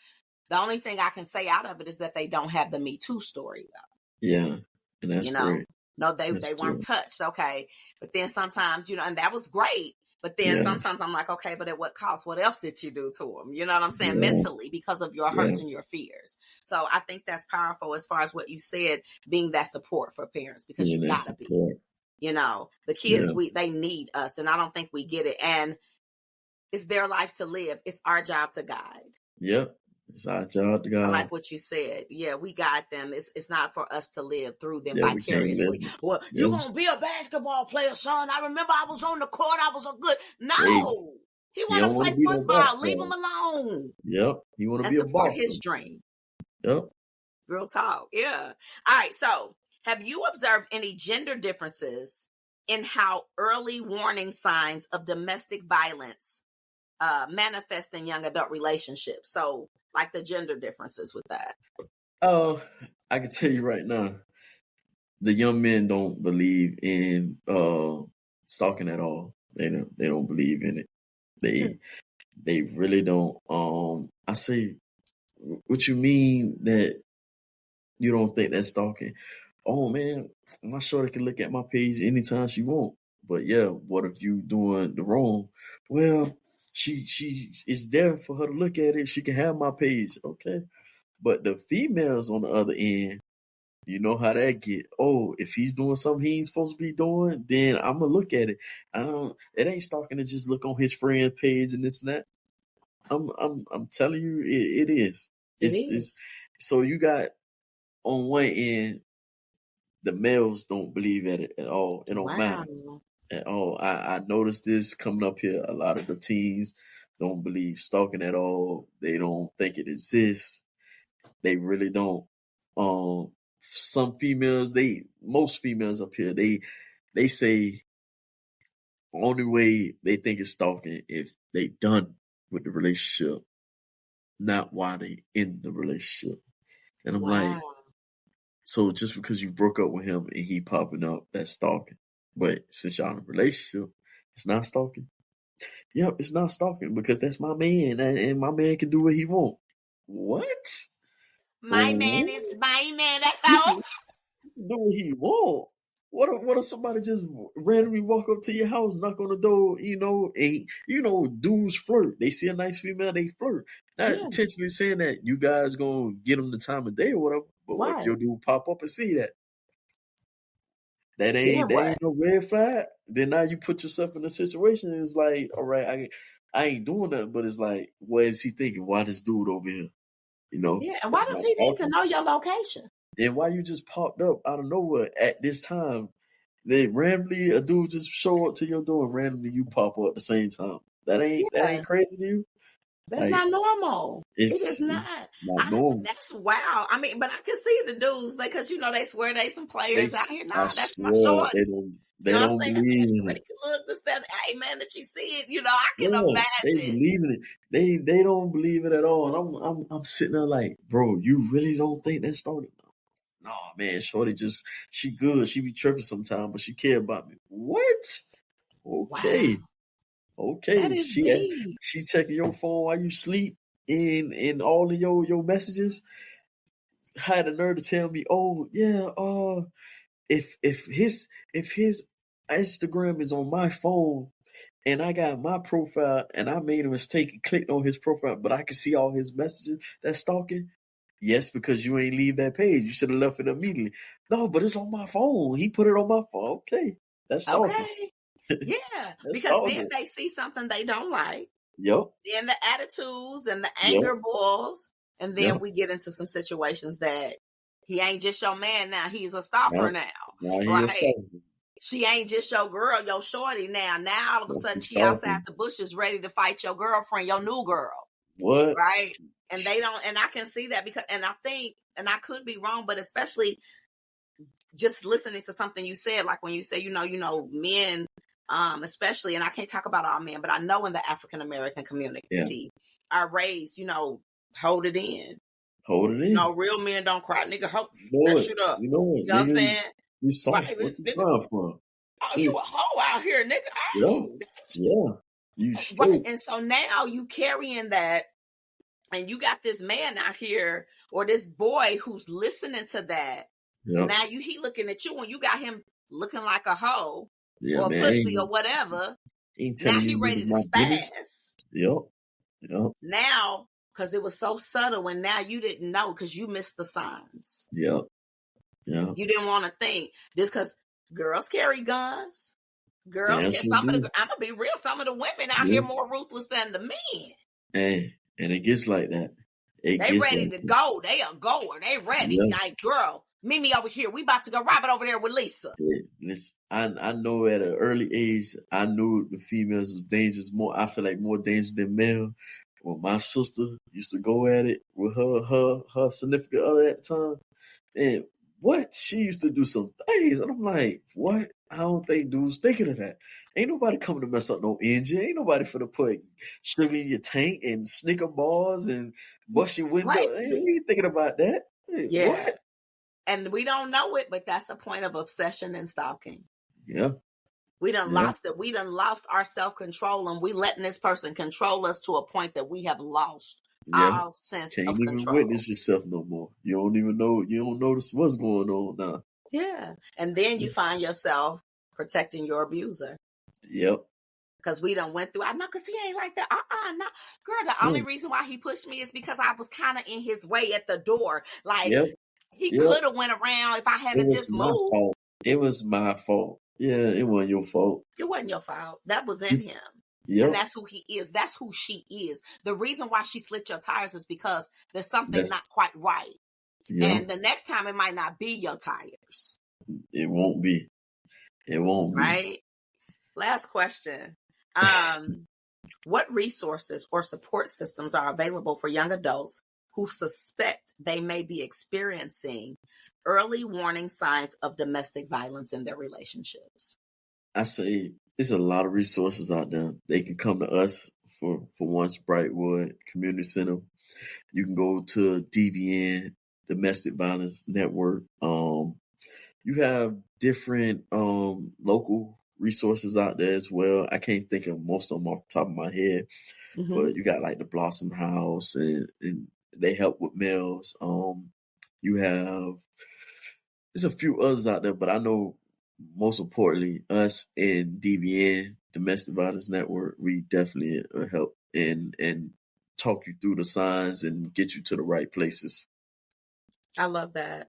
The only thing I can say out of it is that they don't have the Me Too story, though. Yeah, and that's great. No, they That's weren't good. touched, okay. But then sometimes, and that was great. But then sometimes I'm like, okay, but at what cost? What else did you do to them? You know what I'm saying? Mentally, because of your hurts and your fears. So I think that's powerful as far as what you said, being that support for parents, because you gotta be. The kids, they need us, and I don't think we get it. And it's their life to live. It's our job to guide. Yep. It's our job to guide. I like what you said. Yeah, we guide them. It's not for us to live through them vicariously. Well, you're going to be a basketball player, son. I remember I was on the court. I was a good. No. He want to play football. Leave him alone. Yep. He want to be a boss. Support his dream. Yep. Real talk. Yeah. All right. So have you observed any gender differences in how early warning signs of domestic violence manifest in young adult relationships? So like the gender differences with that. Oh, I can tell you right now, the young men don't believe in stalking at all. They don't believe in it. They really don't. I say, what you mean that you don't think that's stalking? Oh man, my shorty can look at my page anytime she want. But yeah, what if you doing the wrong? Well, she is there for her to look at it. She can have my page, okay. But the females on the other end, you know how that get. Oh, if he's doing something he ain't supposed to be doing, then I'm gonna look at it. It ain't stalking to just look on his friend's page and this and that. I'm telling you, it is. It's so you got on one end, the males don't believe it at all. It don't matter at all. I noticed this coming up here. A lot of the teens don't believe stalking at all. They don't think it exists. They really don't. Some females, most females up here, they say only way they think it's stalking if they done with the relationship, not while they in the relationship. And I'm like, so just because you broke up with him and he popping up, that's stalking. But since y'all in a relationship, it's not stalking. Yep, it's not stalking because that's my man, and my man can do what he want. What? My man is my man. That's how do what he want. What if somebody just randomly walk up to your house, knock on the door, and dudes flirt. They see a nice female, they flirt. Not intentionally saying that you guys gonna get them the time of day or whatever. But what if your dude pop up and see that? That ain't no red flag. Then now you put yourself in a situation and it's like, all right, I ain't doing that, but it's like, what is he thinking? Why this dude over here? Yeah, and why does he need to know your location? And why you just popped up out of nowhere at this time? Then randomly a dude just show up to your door and randomly you pop up at the same time. That ain't crazy to you? That's not normal. It is not. Normal. That's wow. I mean, but I can see the dudes because they swear they some players out here. Nah, that's my short. They don't believe in it. Look, this that. Hey man, that you see it. I can imagine. They believe in it. They don't believe it at all. And I'm sitting there like, bro, you really don't think that started? No, man, shorty she good. She be tripping sometimes, but she care about me. What? Okay. Wow. Okay. That is deep. She checking your phone while you sleep and all of your messages. Had the nerve to tell me, oh yeah, if his Instagram is on my phone and I got my profile and I made a mistake and clicked on his profile, but I can see all his messages, that's stalking. Yes, because you ain't leave that page. You should have left it immediately. No, but it's on my phone. He put it on my phone. Okay. That's stalking. Okay. Yeah. Because then they see something they don't like. Yep. Then the attitudes and the anger boils. And then we get into some situations that he ain't just your man now. He's a stalker now. Right? She ain't just your girl, your shorty now. Now all of a sudden she outside the bushes ready to fight your girlfriend, your new girl. What? Right? And they don't, and I can see that because, and I think, and I could be wrong, but especially just listening to something you said, like when you say, men, especially, and I can't talk about all men, but I know in the African American community are raised, hold it in. Hold it in. No, real men don't cry. Nigga, hold that shit up. You know it. You know what I'm saying? You soft. Right, what you crying for? Oh, you a hoe out here, nigga. Oh, yeah. You straight. Right. And so now you carrying that And you got this man out here or this boy who's listening to that. Yep. And now he looking at you when you got him looking like a hoe Yeah, or a man. pussy or whatever. Ain't Now telling he you ready to my business. spaz. Yep. Now, because it was so subtle and now you didn't know because you missed the signs. Yep. You didn't want to think just because girls carry guns. Girls Damn get sure some of do. the, I'm going to be real, some of the women out here more ruthless than the men. And it gets like that. They ready to go. They are going. They ready. Yeah. Like, girl, meet me over here. We about to go rob it over there with Lisa. Listen, I know at an early age, I knew the females was dangerous. I feel like more dangerous than male. When my sister used to go at it with her significant other at the time, and what she used to do some things, and I'm like, what? I don't think dudes thinking of that. Ain't nobody coming to mess up no engine. Ain't nobody finna put sugar in your tank and snicker bars and bust your window. Right. Ain't thinking about that. Yeah. What? And we don't know it, but that's a point of obsession and stalking. Yeah. We done lost it. We done lost our self-control, and we letting this person control us to a point that we have lost our sense Can't of even control. witness yourself no more. You don't even know. You don't notice what's going on now. Yeah. And then you find yourself protecting your abuser. Yep. Because we done went through, I know, because he ain't like that. No. Girl, the only reason why he pushed me is because I was kind of in his way at the door. Like, he could have went around if I had just moved. Fault. It was my fault. Yeah, it wasn't your fault. It wasn't your fault. That was in him. Yep. And that's who he is. That's who she is. The reason why she slit your tires is because there's something not quite right. Yep. And the next time it might not be your tires. It won't be. It won't be. Right? Last question. What resources or support systems are available for young adults who suspect they may be experiencing early warning signs of domestic violence in their relationships? I say there's a lot of resources out there. They can come to us for once, Brightwood Community Center. You can go to DVN, Domestic Violence Network. You have different local resources out there as well. I can't think of most of them off the top of my head, but you got like the Blossom House and they help with meals. You have, there's a few others out there, but I know most importantly, us in DVN, Domestic Violence Network, we definitely help and talk you through the signs and get you to the right places. I love that.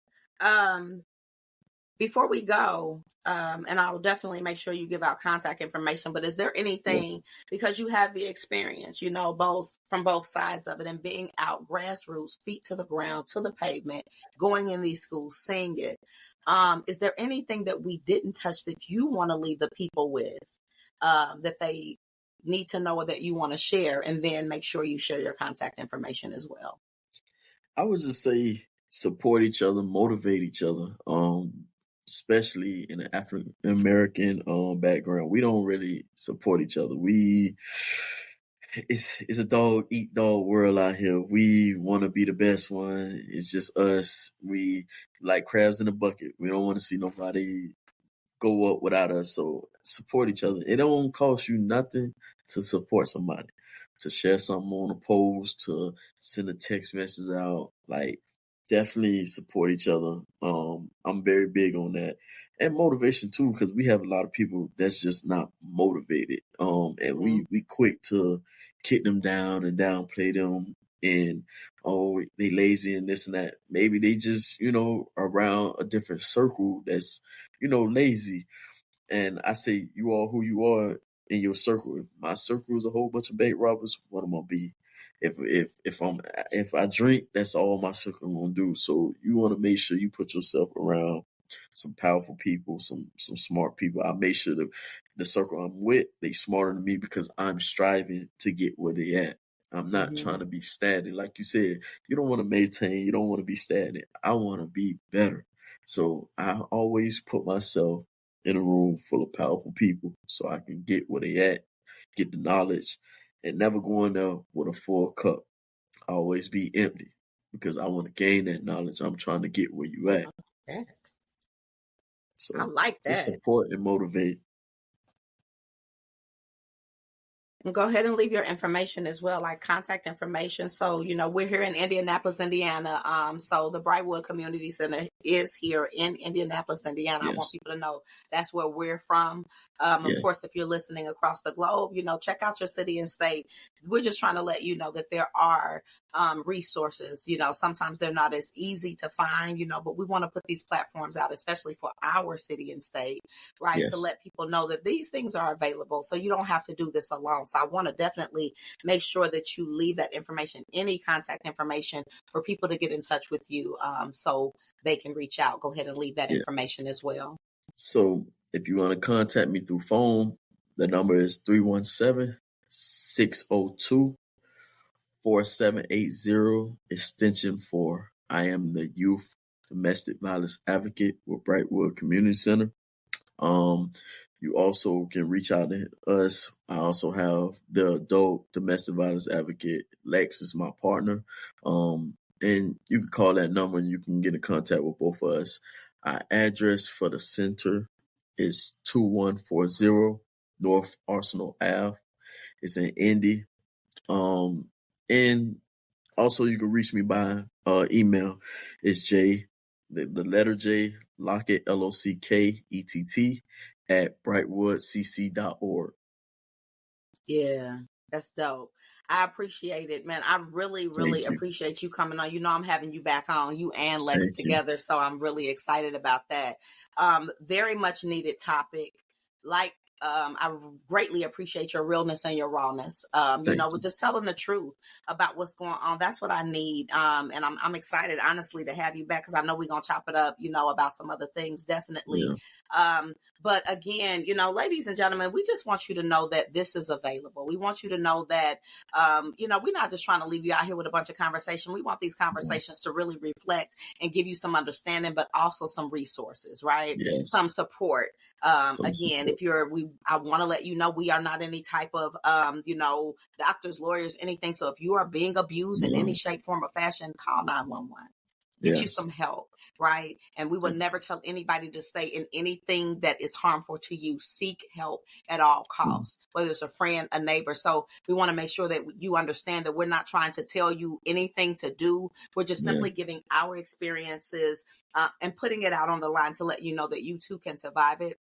Before we go, and I'll definitely make sure you give out contact information, but is there anything, because you have the experience, you know, both from both sides of it and being out grassroots, feet to the ground, to the pavement, going in these schools, seeing it. Is there anything that we didn't touch that you want to leave the people with, that they need to know or that you want to share, and then make sure you share your contact information as well? I would just say support each other, motivate each other. Especially in an African American background, we don't really support each other. It's a dog eat dog world out here. We want to be the best one. It's just us. We like crabs in a bucket. We don't want to see nobody go up without us. So support each other. It don't cost you nothing to support somebody, to share something on a post, to send a text message out. Like, definitely support each other. I'm very big on that. And motivation too, because we have a lot of people that's just not motivated. And we quick to kick them down and downplay them and they lazy and this and that. Maybe they just, around a different circle that's, lazy. And I say you are who you are in your circle. If my circle is a whole bunch of bank robbers, what am I gonna be? If I drink, that's all my circle gonna do. So you want to make sure you put yourself around some powerful people, some smart people. I make sure the circle I'm with, they smarter than me because I'm striving to get where they at. I'm not trying to be stagnant. Like you said, you don't want to maintain, you don't want to be stagnant. I want to be better. So I always put myself in a room full of powerful people so I can get where they at, get the knowledge, and never go in there with a full cup. I always be empty because I want to gain that knowledge. I'm trying to get where you at. So I like that. Just support and motivate. And go ahead and leave your information as well, like contact information. So, we're here in Indianapolis, Indiana. So the Brightwood Community Center is here in Indianapolis, Indiana. Yes. I want people to know that's where we're from. Of course, if you're listening across the globe, check out your city and state. We're just trying to let you know that there are resources. Sometimes they're not as easy to find, but we want to put these platforms out, especially for our city and state, right? Yes. To let people know that these things are available. So you don't have to do this alone. So I want to definitely make sure that you leave that information, any contact information for people to get in touch with you so they can reach out. Go ahead and leave that information as well. So if you want to contact me through phone, the number is 317-602-4780, extension 4. I am the Youth Domestic Violence Advocate with Brightwood Community Center. You also can reach out to us. I also have the Adult Domestic Violence Advocate. Lex is my partner. And you can call that number and you can get in contact with both of us. Our address for the center is 2140 North Arsenal Ave. It's in Indy. And also you can reach me by email. It's the letter J, Lockett, Lockett, at brightwoodcc.org. Yeah, that's dope. I appreciate it, man. I really, really appreciate you coming on. I'm having you back on, you and Lex together. So I'm really excited about that. Very much needed topic. Like, I greatly appreciate your realness and your rawness. We're just telling the truth about what's going on. That's what I need. And I'm excited, honestly, to have you back because I know we're going to chop it up, about some other things, definitely. Yeah. But again, ladies and gentlemen, we just want you to know that this is available. We want you to know that, we're not just trying to leave you out here with a bunch of conversation. We want these conversations to really reflect and give you some understanding, but also some resources, right? Yes. Some support. Again, support. I want to let you know we are not any type of, doctors, lawyers, anything. So if you are being abused in any shape, form, or fashion, call 911. Get you some help, right? And we will never tell anybody to stay in anything that is harmful to you. Seek help at all costs, whether it's a friend, a neighbor. So we want to make sure that you understand that we're not trying to tell you anything to do. We're just simply giving our experiences and putting it out on the line to let you know that you too can survive it.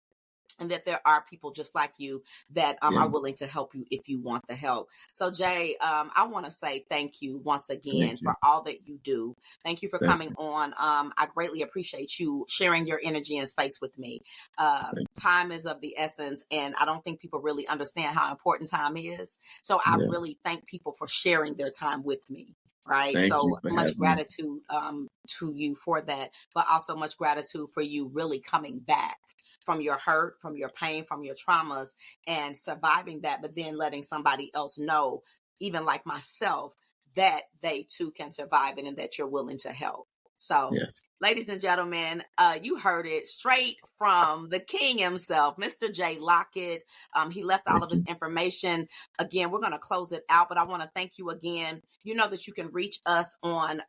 And that there are people just like you that are willing to help you if you want the help. So, Jay, I want to say thank you once again for all that you do. Thank you for coming on. I greatly appreciate you sharing your energy and space with me. Time is of the essence, and I don't think people really understand how important time is. So I really thank people for sharing their time with me. Right. So much gratitude to you for that, but also much gratitude for you really coming back from your hurt, from your pain, from your traumas and surviving that, but then letting somebody else know, even like myself, that they too can survive it and that you're willing to help. So, ladies and gentlemen, you heard it straight from the king himself, Mr. Jay Lockett. He left all of his information. Again, we're going to close it out, but I want to thank you again. You know that you can reach us on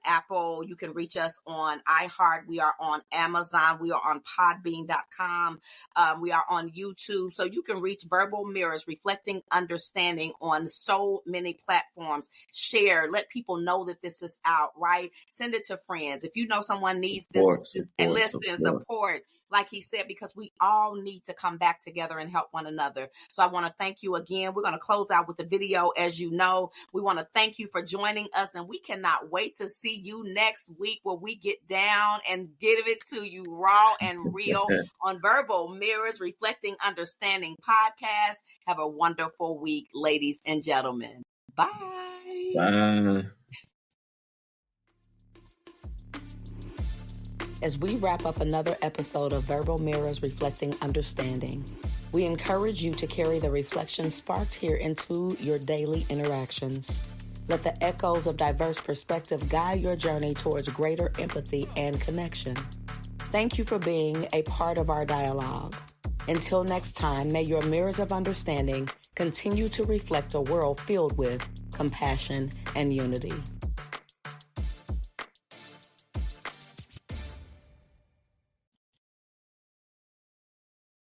Apple. You can reach us on iHeart. We are on Amazon. We are on podbean.com. We are on YouTube. So you can reach Verbal Mirrors, Reflecting Understanding on so many platforms. Share. Let people know that this is out, right? Send it to friends. If you know someone needs this, and listen, support, like he said, because we all need to come back together and help one another. So I want to thank you again. We're going to close out with the video. As you know, we want to thank you for joining us, and we cannot wait to see you next week where we get down and give it to you raw and real on Verbal Mirrors, Reflecting Understanding podcast. Have a wonderful week, ladies and gentlemen. Bye. Bye. As we wrap up another episode of Verbal Mirrors Reflecting Understanding, we encourage you to carry the reflection sparked here into your daily interactions. Let the echoes of diverse perspective guide your journey towards greater empathy and connection. Thank you for being a part of our dialogue. Until next time, may your mirrors of understanding continue to reflect a world filled with compassion and unity.